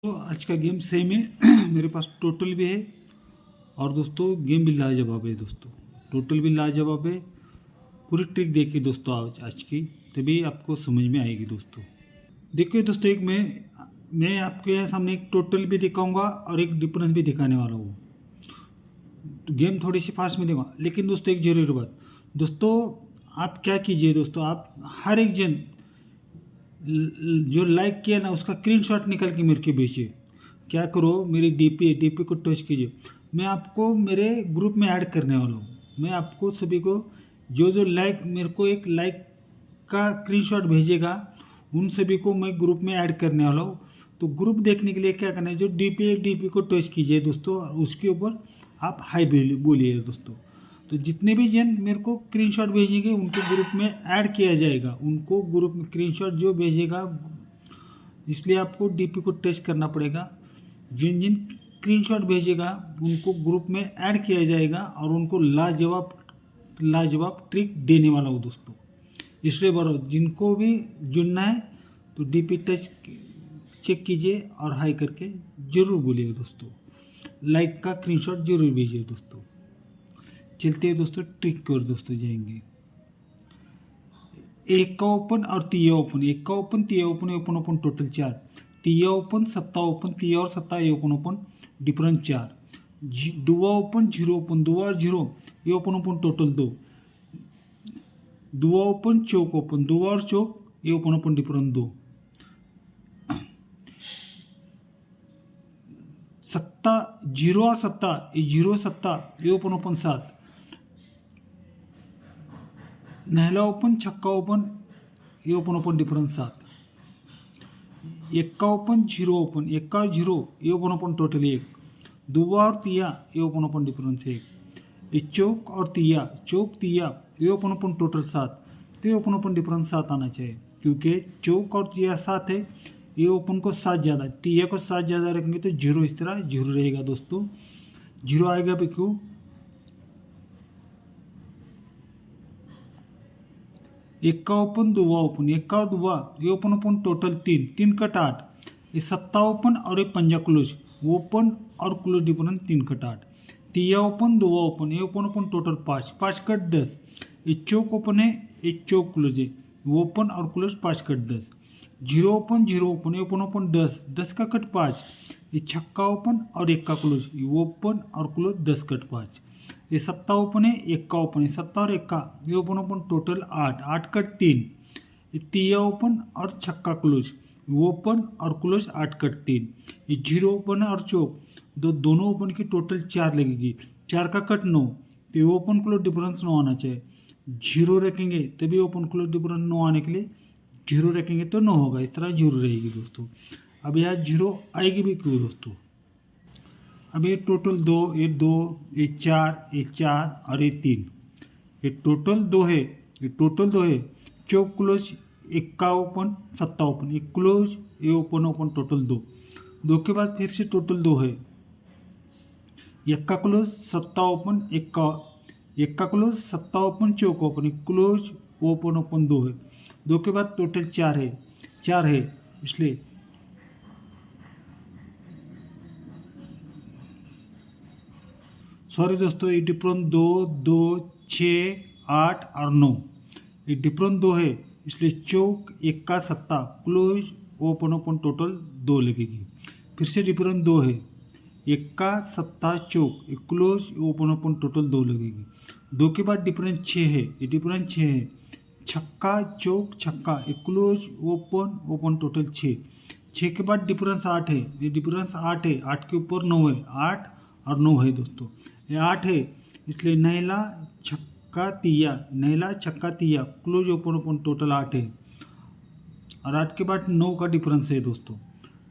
तो आज का गेम सेम है। मेरे पास टोटल भी है और दोस्तों गेम भी लाजवाब है। दोस्तों टोटल भी लाजवाब है। पूरी ट्रिक देखिए दोस्तों आज की, तभी आपको समझ में आएगी। दोस्तों देखिए दोस्तों, एक मैं आपके यहाँ सामने एक टोटल भी दिखाऊंगा और एक डिफरेंस भी दिखाने वाला हूँ। तो गेम थोड़ी सी फास्ट में देखूँगा, लेकिन दोस्तों एक जरूरी बात, दोस्तों आप क्या कीजिए दोस्तों, आप हर एक जन जो लाइक किया ना उसका स्क्रीनशॉट निकल के मेरे के भेजिए। क्या करो, मेरी डीपी को टच कीजिए। मैं आपको मेरे ग्रुप में ऐड करने वाला हूँ। मैं आपको सभी को जो लाइक मेरे को एक लाइक का स्क्रीनशॉट भेजेगा, उन सभी को मैं ग्रुप में ऐड करने वाला हूँ। तो ग्रुप देखने के लिए क्या करना है, जो डीपी को टच कीजिए दोस्तों, उसके ऊपर आप हाई बोलिए दोस्तों। तो जितने भी जन मेरे को स्क्रीनशॉट भेजेंगे उनको ग्रुप में ऐड किया जाएगा। उनको ग्रुप में स्क्रीनशॉट जो भेजेगा, इसलिए आपको डीपी को टच करना पड़ेगा। जिन जिन स्क्रीनशॉट भेजेगा उनको ग्रुप में ऐड किया जाएगा और उनको लाजवाब ट्रिक देने वाला हूँ दोस्तों। इसलिए बरो जिनको भी जुड़ना है तो डीपी टच चेक कीजिए और हाई करके ज़रूर बोलिए दोस्तों। लाइक का स्क्रीनशॉट जरूर भेजिए दोस्तों। चलते हैं दोस्तों ट्रिक की ओर दोस्तों जाएंगे। एक का ओपन और तिया ओपन, एक का ओपन तिया ओपन, ओपन ओपन टोटल 4, तिया ओपन सत्ता ओपन, तिया और सत्ता ओपन ओपन डिफरेंस 4, दुआ ओपन जीरो ओपन, दुआ और जीरो ये ओपन ओपन टोटल 2, दुआ ओपन चौक ओपन, दुआ और चौक ये ओपन ओपन डिफरेंस 2, सत्ता जीरो और सत्ता ये जीरो सत्ता ये ओपन ओपन 7, नहला ओपन छक्का ओपन ये open open difference 7, Ekka open zero open, Ekka और जीरो ये ओपन ओपन टोटल 1, दुआ और तिया ये ओपन ओपन डिफरेंस 1, ये चौक और तिया चौक तिया ये ओपन ओपन टोटल 7। तो ये ओपन ओपन डिफरेंस 7 आना चाहिए, क्योंकि चौक और तिया 7 है। ये ओपन को 7 ज़्यादा, तिया को 7 ज़्यादा रखेंगे तो जीरो इस तरह जीरो रहेगा दोस्तों। जीरो आएगा भी क्यों, एक का ओपन दुआ ओपन, एक का दुआ ये ओपन ओपन टोटल 3, 3 कट 8, ये सत्ता ओपन और एक पंजा क्लोज ओपन और क्लोज डिफरेंस 3 कट 8, तिया ओपन दुआ ओपन ये ओपन ओपन टोटल 5, 5 कट 10, ये चौक ओपन है एक चौक क्लोज है ओपन और क्लोज 5 कट 10, जीरो ओपन ये ओपन ओपन 10, 10 का कट 5, ये छक्का ओपन और एक का क्लोज ये ओपन और क्लोज 10 कट 5, ये सत्ता ओपन है एक का ओपन है सत्ता और एक का ये ओपन ओपन टोटल 8, 8 कट 3, ये तिया ओपन और छक्का क्लोज ओपन और क्लोज 8 कट 3, ये जीरो ओपन है और चौक दोनों ओपन की टोटल 4 लगेगी, 4 का कट 9, तो ये ओपन क्लोज डिफरेंस 9 आना चाहिए। जीरो रखेंगे तभी ओपन क्लोज डिफरेंस 9 आने के लिए जीरो रखेंगे तो 9 होगा, इस तरह जीरो रहेगी दोस्तों। अब यहाँ जीरो आएगी भी क्यों दोस्तों, अब ये टोटल 2, ये 2, ये 4 और ये 3, ये टोटल 2 है, ये टोटल 2 है। चौक क्लोज एक्का ओपन सत्ता ओपन ये क्लोज ये ओपन ओपन टोटल 2, 2 के बाद फिर से टोटल 2 है, एक्का क्लोज सत्ता ओपन एक्का क्लोज सत्ता ओपन चौक ओपन ये क्लोज ओपन ओपन 2 है, 2 के बाद टोटल 4 है इसलिए सॉरी दोस्तों, ये डिफरेंस 2, 2, 6, 8 और 9 ये डिफरेंस 2 है, इसलिए चौक एक का सत्ता क्लोज ओपन ओपन टोटल 2 लगेगी। फिर से डिफरेंस 2 है, एक का सत्ता चौक ये क्लोज ओपन ओपन टोटल 2 लगेगी। 2 के बाद डिफरेंस 6 है, ये डिफरेंस 6 है, छक्का चौक छक्का ये क्लोज ओपन ओपन टोटल 6, 6 के बाद डिफरेंस 8 है, ये डिफरेंस 8 है, 8 के ऊपर 9 है, 8 और 9 है दोस्तों, ये 8 है, इसलिए नहला छक्का तिया क्लोज ओपन ओपन टोटल 8 है, और 8 के बाद 9 का डिफरेंस है दोस्तों।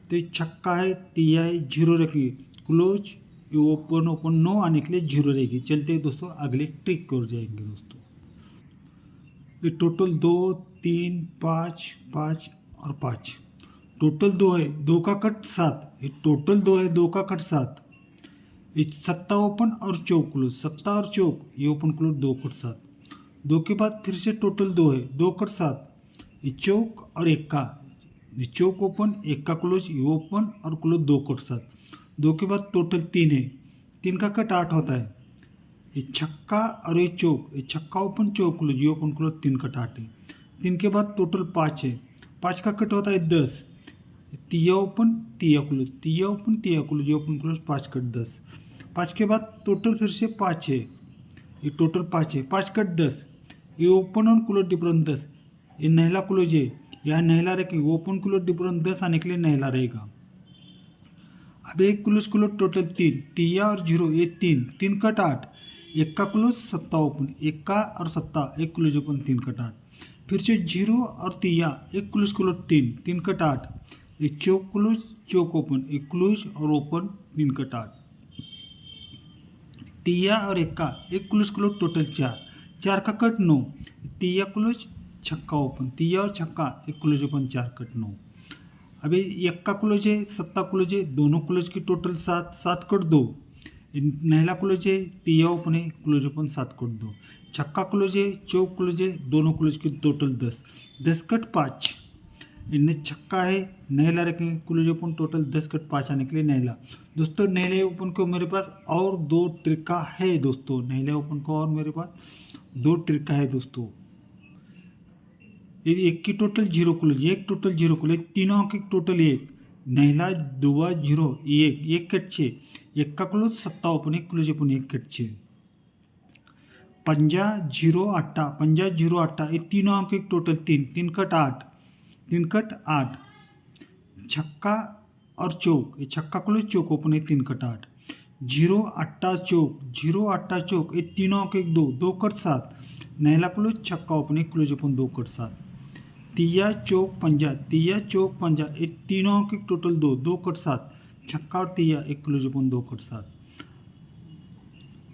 तो ये छक्का है तिया है जीरो रखिए क्लोज ये ओपन ओपन 9 आने के लिए जीरो रहेगी। चलते हैं दोस्तों अगले ट्रिक की ओर जाएंगे दोस्तों। ये टोटल 2, 3, 5, 5 और 5 टोटल 2 है, 2 का कट 7, ये टोटल 2 है 2 का कट 7, ये सत्ता ओपन और चौक क्लोज सत्ता और चौक ये ओपन क्लोज 2 कट 7, 2 के बाद फिर से टोटल 2 है 2 कट 7, ये चौक और एक का ये चौक ओपन, एक का क्लोज, ये ओपन और क्लोज 2 कट 7, 2 के बाद टोटल 3 है, 3 का कट 8 होता है। ये छक्का और ये चौक, ये छक्का ओपन चौक क्लोज, ये ओपन क्लोज 3 कट 8 है, 3 के बाद टोटल 5 है, 5 का कट होता है 10, तिया ओपन तिया क्लोज, तिया ओपन तिया क्लोज, ये ओपन क्लोज 5 कट 10, 5 के बाद टोटल फिर से 5 है, ये टोटल 5 है, 5 कट 10, ये ओपन और क्लोज डिफरेंस 10, ये नहला क्लोज है, यहाँ नहला रखेंगे, ओपन क्लोज डिफरेंस 10 आने के लिए नहला रहेगा। अब एक क्लोज क्लोज टोटल 3, तिया और 0 ये 3, 3 कट 8, एक का क्लोज सत्ता ओपन, एक का और सत्ता एक क्लोज ओपन 3 कट 8, फिर से 0 और तिया एक क्लोज क्लोज 3, 3 कट 8, ये चौक क्लोज चौक ओपन, एक क्लोज और ओपन 3 कट 8, तिया और एक क्लोज क्लोज टोटल 4, 4 का कट 9, तिया क्लोज छक्का ओपन, तिया और छक्का एक क्लोज ओपन 4 कट 9। अभी एक का क्लोज है, सत्ता क्लोज है, दोनों क्लोज की टोटल 7, 7 कट 2, नहला क्लोज है, तिया ओपन है, क्लोज ओपन 7 कट 2, छक्का क्लोज है, चौक क्लोज है, दोनों क्लोज की टोटल 10, 10 कट 5, इनमें छक्का है, नहला रखेंगे, क्लोज ओपन टोटल 10 कट 5 आने के लिए नहला। दोस्तों नहले ओपन को मेरे पास और 2 ट्रिका है दोस्तों, नहले ओपन को और मेरे पास 2 ट्रिका है दोस्तों। एक की टोटल 0 क्लोज, एक टोटल 0 क्लोज, तीनों की टोटल 1, नहला 2 0 1, 1 कट 6, एक का क्लोज सत्ता ओपन, एक क्लोज ओपन 1 कट 6, पंजा 0 8, पंजा 0 8, ये तीनों अंक एक टोटल 3, 3 कट 8, 3 कट 8, छक्का और चौक, ये छक्का क्लोज चौक ओपन है 3 कट 8, 0 8 चौक, 0 8 चौक, ये तीनों अंक एक 2, 2 कट 7, नहला क्लोज छक्का ओपन है क्लोज ओपन 2 कट 7, तिया चौक पंजा, तिया चौक पंजा, ये तीनों अंक एक टोटल 2, 2 कट 7, छक्का और तिया एक क्लोज ओपन 2 कट 7,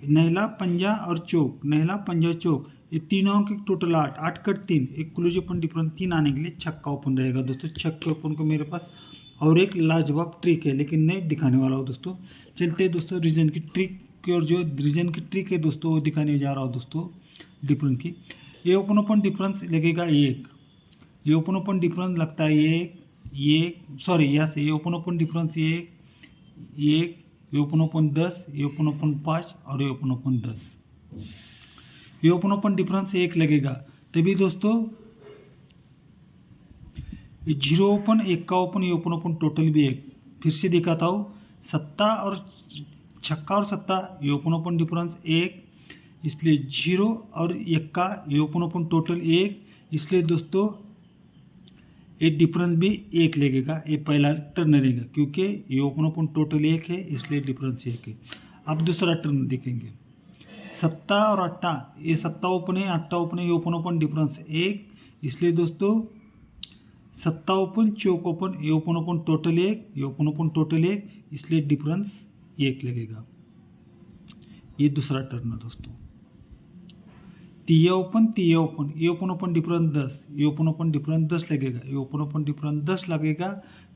नहला पंजा और चौक, नहला पंजा चौक, ये तीनों अंक एक टोटल 8, 8 कट 3, एक क्लोज ओपन डिफरेंस 3 आने के लिए छक्का ओपन रहेगा दोस्तों। छक्के ओपन को मेरे पास और एक लाजवाब ट्रिक है, लेकिन नहीं दिखाने वाला हूँ दोस्तों। चलते हैं दोस्तों रीजन की ट्रिक की, और जो रीजन की ट्रिक है दोस्तों वो दिखाने जा रहा हूँ दोस्तों डिफरेंस की। ये ओपन डिफरेंस लगेगा 1, ये ओपन डिफरेंस लगता है 1, सॉरी यहाँ से ये ओपन डिफरेंस 1, ये ओपन 10, ये ओपन 5 और ये ओपन 10, ये ओपन डिफरेंस 1 लगेगा। तभी दोस्तों ये 0 ओपन, 1 का ओपन, ये ओपन टोटल भी 1। फिर से दिखाता हूँ, सत्ता और छक्का और सत्ता ये ओपन डिफरेंस 1, इसलिए 0 और 1 का ये ओपन टोटल 1, इसलिए दोस्तों ये डिफरेंस भी 1 लगेगा। ये पहला टर्न रहेगा क्योंकि ये ओपन टोटल 1 है, इसलिए डिफरेंस 1 है। अब दूसरा टर्न देखेंगे, सत्ता और अट्टा, ये सत्ता ओपन है, अट्टा ओपन है, ये ओपन डिफरेंस 1, इसलिए दोस्तों सत्ता ओपन चौक ओपन, ये ओपन टोटल 1, ये ओपन टोटल 1, इसलिए डिफरेंस 1 लगेगा। ये दूसरा टर्न है दोस्तों। तिया ओपन ये ओपन डिफरेंस 10, ये ओपन डिफरेंस 10 लगेगा, ये ओपन डिफरेंस 10 लगेगा।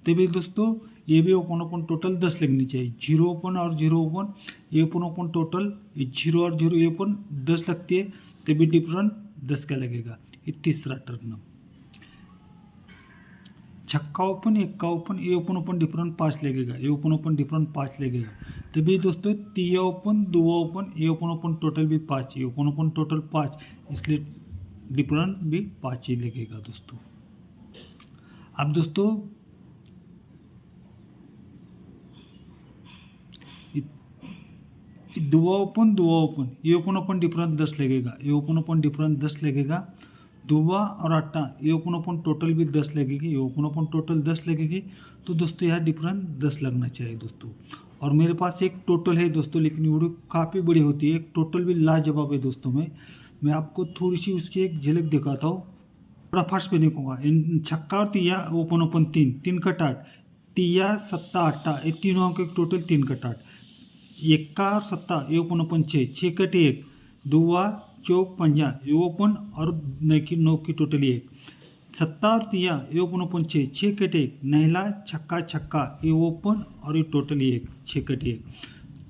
तभी दोस्तों ये भी ओपन टोटल 10 लगनी चाहिए। 0 ओपन और 0 ओपन, ये ओपन टोटल, ये 0 और 0 ये ओपन 10 लगती है, तभी डिफरेंस 10 का लगेगा। ये तीसरा टर्न। छक्का ओपन, 1 का ओपन, ये ओपन डिफरेंस 5 लगेगा, ये ओपन डिफरेंस 5 लगेगा। तभी दोस्तों तिया ओपन, 2 ओपन, ये ओपन टोटल भी 5, ये ओपन टोटल 5, इसलिए डिफरेंस भी 5 ही लगेगा दोस्तों। अब दोस्तों दुआ ओपन, ये ओपन डिफरेंस 10 लगेगा, ये ओपन डिफरेंस 10 लगेगा। दुआ और अट्टा, ये ओपन टोटल भी 10 लगेगी, ये ओपन टोटल 10 लगेगी। तो दोस्तों यहाँ डिफरेंस 10 लगना चाहिए दोस्तों। और मेरे पास एक टोटल है दोस्तों, लेकिन वीडियो काफ़ी बड़ी होती है, एक टोटल भी लाजवाब है दोस्तों। मैं आपको थोड़ी सी उसकी एक झलक दिखाता हूँ। थोड़ा फर्स्ट पे देखूँगा, इन छक्का और तिया ओपन 3 कट 8, तिया सत्ता अट्टा, ये तीनों अंक एक टोटल 3 कट 8, 1 का और सत्ता ये ओपन 6 कट 1, दुआ चौक पंजा ये ओपन और 9 की टोटल 1, सत्ता और तिया ये ओपन 6 कट 1, नहला छक्का ये ओपन और ये टोटल 1 6 कट 1,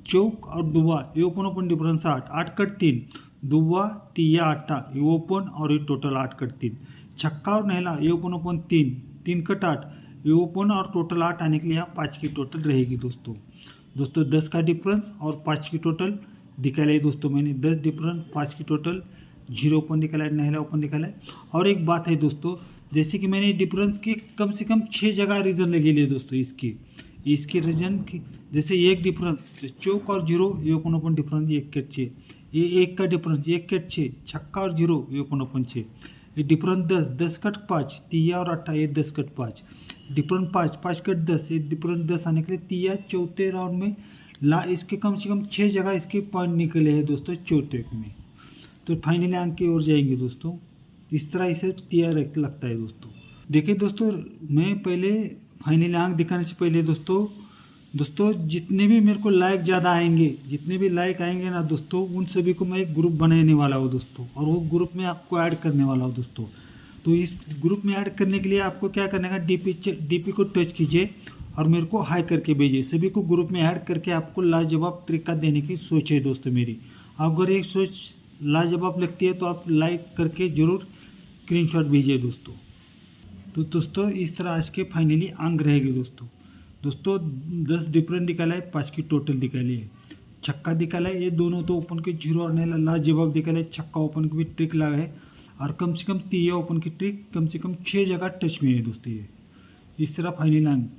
चौक और दुआ ये ओपन डिफरेंस 8 कट 3, दुआ तिया अट्टा ये ओपन और ये टोटल 8 कट 3, छक्का और नहला ये ओपन 3 कट 8, ये ओपन और टोटल 8 आने के लिए यहाँ 5 की टोटल रहेगी दोस्तों। 10 का डिफरेंस और 5 की टोटल निकाला है दोस्तों मैंने। 10 डिफरेंस 5 की टोटल 0 ओपन निकाला है, नहला ओपन निकाला है। और एक बात है दोस्तों, जैसे कि मैंने डिफरेंस के कम से कम 6 जगह रीज़न लगे लिए दोस्तों इसके रीजन की। जैसे एक डिफरेंस चौक और 0 ये ओपन ओपन डिफरेंस 1 के 6, ये 1 का डिफरेंस 1 के 6, छक्का और 0 ये ओपन ओपन 6, ये डिफरेंस 10 कट 5, तिया और 8 ये 10 कट 5, डिफरेंस 5 कट 10, ये डिफरेंस 10 आने के लिए तिया चौथे राउंड में इसके कम से कम 6 जगह इसके पॉइंट निकले हैं दोस्तों चौथे में। तो फाइनली अंक की ओर जाएंगे दोस्तों। इस तरह इसे तिया लगता है दोस्तों। देखिए दोस्तों, मैं पहले फाइनली अंक दिखाने से पहले दोस्तों जितने भी मेरे को लाइक ज़्यादा आएंगे, जितने भी लाइक आएंगे ना दोस्तों, उन सभी को मैं एक ग्रुप बनाने वाला हूँ दोस्तों, और वो ग्रुप में आपको ऐड करने वाला हूँ दोस्तों। तो इस ग्रुप में ऐड करने के लिए आपको क्या करने का, डीपी को टच कीजिए और मेरे को हाई करके भेजिए। सभी को ग्रुप में ऐड करके आपको लाजवाब तरीका देने की सोच है दोस्तों मेरी। अगर एक सोच लाजवाब लगती है तो आप लाइक करके ज़रूर स्क्रीनशॉट भेजिए दोस्तों। तो दोस्तों इस तरह आज के फाइनली अंक रहेंगे दोस्तों। 10 डिफरेंट निकाला है, 5 की टोटल निकाली है, छक्का निकाला है, ये दोनों तो ओपन के 0 और नहला लाजवाब निकाला है, छक्का ओपन की भी ट्रिक लगा है, और कम से कम 3 ओपन की ट्रिक कम से कम 6 जगह टच में है दोस्तों ये। इस तरह फाइनल अंक